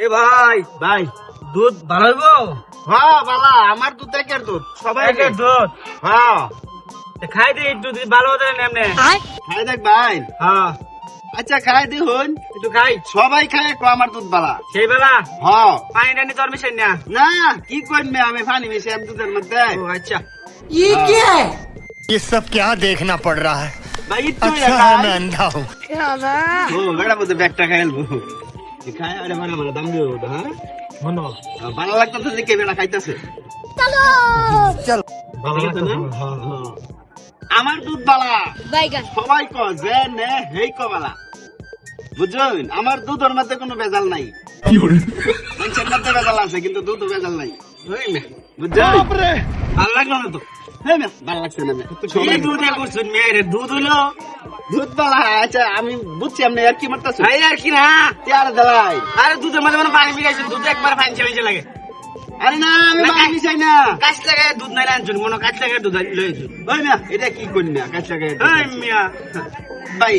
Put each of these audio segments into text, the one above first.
এ ভাই ভাই দুধ ভালো হইবো? হ্যাঁ বালা আমার দুধ একের দুধ সবাই একের দুধ হ্যাঁ খাই দিই একটু যদি ভালো হতো না এমনি। খাই দেখ ভাই হ্যাঁ আচ্ছা খাই দিহুন একটু খাই সবাই খায় কো আমার দুধ বালা সেই বেলা হ্যাঁ পানি টানি তোর মিশাই না। না কি করবে আমি পানি মিশে আমি দুধের মধ্যে ও আচ্ছা ये सब क्या देखना पड़ रहा है। ভাই একটু अच्छा है मैं अंधा हूँ। ও বেড়া মধ্যে ব্যাগটা খাইলবো খায় আরে মানে মানে দাম দিও হ্যাঁ মনো ভালো লাগতেছে যে কে বেড়া খাইতেছে ভালো লাগতো না? হ্যাঁ হ্যাঁ। আমার দুধ বালা বাইগান সবাই ক যে নে হেই ক বালা বুঝছেন আমার দুধের মধ্যে কোনো ভেজাল নাই মানুষের মধ্যে ভেজাল আছে কিন্তু দুধ ভেজাল নাই ওই মে বুঝছেন ভালো লাগলো না তো হ্যাঁ না ভালো লাগছে না এই দুধ এক করছুন মেয়ের দুধ হইলো দুধ বালা আচ্ছা আমি বুঝছি আপনি আর কি মারতেছেন এই আর কি না তেয়ার দেলাই আরে দুধের মধ্যে মানে পানি মিশাইছে দুধ একবার পানি চাইছে লাগে আরে না আমি না, পানি চাই না কাছ লাগায় দুধ নাই আনছুন মনে কাছ লাগায় দুধ লইছুন ওই না এটা কি করি না কাছে লাগাই এই মিয়া ভাই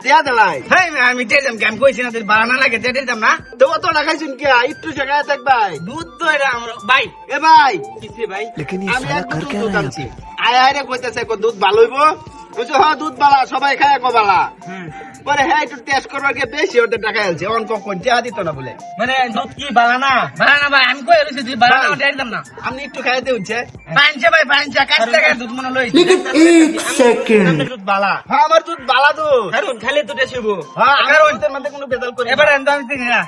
তেয়া দেলাই হেই মিয়া আমি টেলাম কি আমি কইছি না তুই বাড়ানা লাগে টেলাম না তো অত লাগাইছেন কি একটু জায়গায় থাক ভাই দুধ তো এটা আমরা ভাই এ ভাই কিসে ভাই लेकिन ये আমি साला এক कर বোতল क्या দুধ रहा है আনছি আয় আয় রে কইতেছে কো দুধ ভালো হইবো বুঝছো হ্যাঁ দুধ বালা সবাই খায় কো বালা হুম পরে হ্যাঁ একটু টেস্ট করবার গিয়ে বেশি ওদের টাকা আনছে অন কখন টিয়া দিত না বলে মানে দুধ কি বাড়ানা বাড়ানা ভাই আমি কই রইছি তুই বাড়ানা টেলাম না আপনি একটু খাইতে হচ্ছে পাঁচে ভাই পাঁচে কাছ লাগায় দুধ মনে লইছি सेकंड দুধ বালা হ্যাঁ আমার দুধ বালা দুধ কারণ খালি দুধ এসেবো হ্যাঁ আমার দুধের মধ্যে কোনো ভেজাল করি না। এবারে আমি তো আমি চিনি না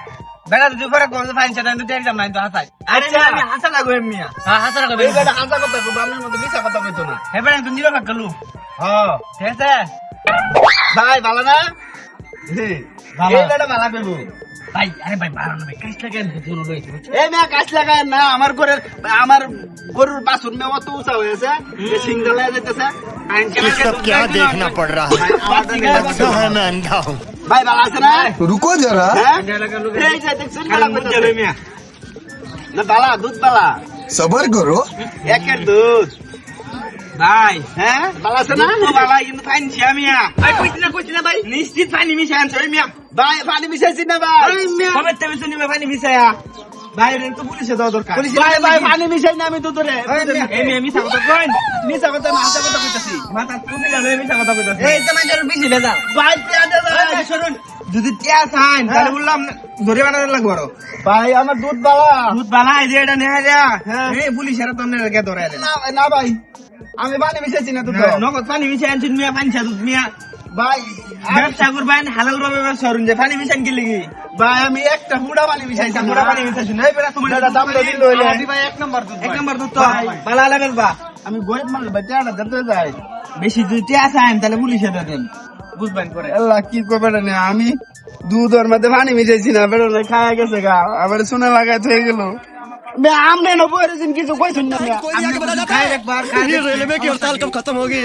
বেটা তুই পরে কোন পাঁচে না তুই টেলাম না তো হাসাই আচ্ছা। আমি হাসা লাগো মিয়া হ্যাঁ হাসা লাগো এই বেটা হাসা কথা কইবো আপনার মধ্যে মিছা কথা কইতো না এবারে তুই নিরো কাকলু হ্যাঁ ঠিক আছে ভাই ভালো না ভালো। এই বেটা ভালো কইবো ভাই আরে ভাই বাড়ানো ভাই কাছ লাগায় দুধ মনে লইছি বুঝছো এই মেয়া কাজ লাগায় না আমার গরুর বাছুর মেয়ে অত উঁচা হয়েছে যে সিং জ্বালায় যেতেছে ये सब क्या देखना पड़ रहा है। अच्छा है मैं अंधा हूँ। ভাই ভালো আছে না रुको जरा হ্যাঁ এই যে দেখছেন ভালো কইতাছে। না বালা দুধ বালা सबर करो একের দুধ ভাই হ্যাঁ ভালো আছে না তো বাবা কিন্তু পানি ছিয়া মিয়া ভাই কইছি না ভাই নিশ্চিত পানি মিশাই আনছো ওই মিয়া ভাই পানি মিশাইছি না ভাই ওই মিয়া কবে তুমি শুনি পানি মিশায়া ভাই রেন তো পুলিশে দাও দরকার ভাই ভাই পানি মিশাই না আমি দুধরে এই মিয়া মিশা কথা কইন মিশা কথা না হাসা কথা কইতাছি মাথা তুমি জানো মিশা কথা কইতাছ এই তো মাঝে বেশি বেজা ভাই পেয়া দে ভাই শুনুন যদি টিয়া চান তাহলে বললাম ধরে বানাতে লাগবো আরো ভাই আমার দুধ বালা দুধ বালাই যে এটা নেহা যা হ্যাঁ। এই পুলিশের তো আপনার কে ধরে আলেন না না ভাই আমি পানি মিশাইছি না দুধ নগদ পানি মিশাই আনছেন মিয়া পানি দুধ মিয়া ভাই ব্যবসা করবেন হালাল ভাবে ব্যবসা করুন যে পানি মিশান কি লাগি ভাই আমি একটা হুড়া পানি মিশাইছি পুরা পানি মিশাইছেন এই বেটা তোমার দাদা দাম দিল হইলে ভাই এক নম্বর দুধ এক ভাই। নম্বর দুধ তো ভাই, বালা লাগবে বা আমি গরিব মানুষ ভাই টাকা দিতে যাই বেশি যদি টিয়া চান তাহলে পুলিশে দেন বুঝবেন করে আল্লাহ কি করবে না আমি দুধের মধ্যে পানি মিশাইছি না বেরো না খাওয়া গেছে গা আবার শুনে লাগাই হয়ে গেল আমনে নব্বই কিছু কইছেন না খাই একবার খাই रेलवे की हड़ताल कब खत्म होगी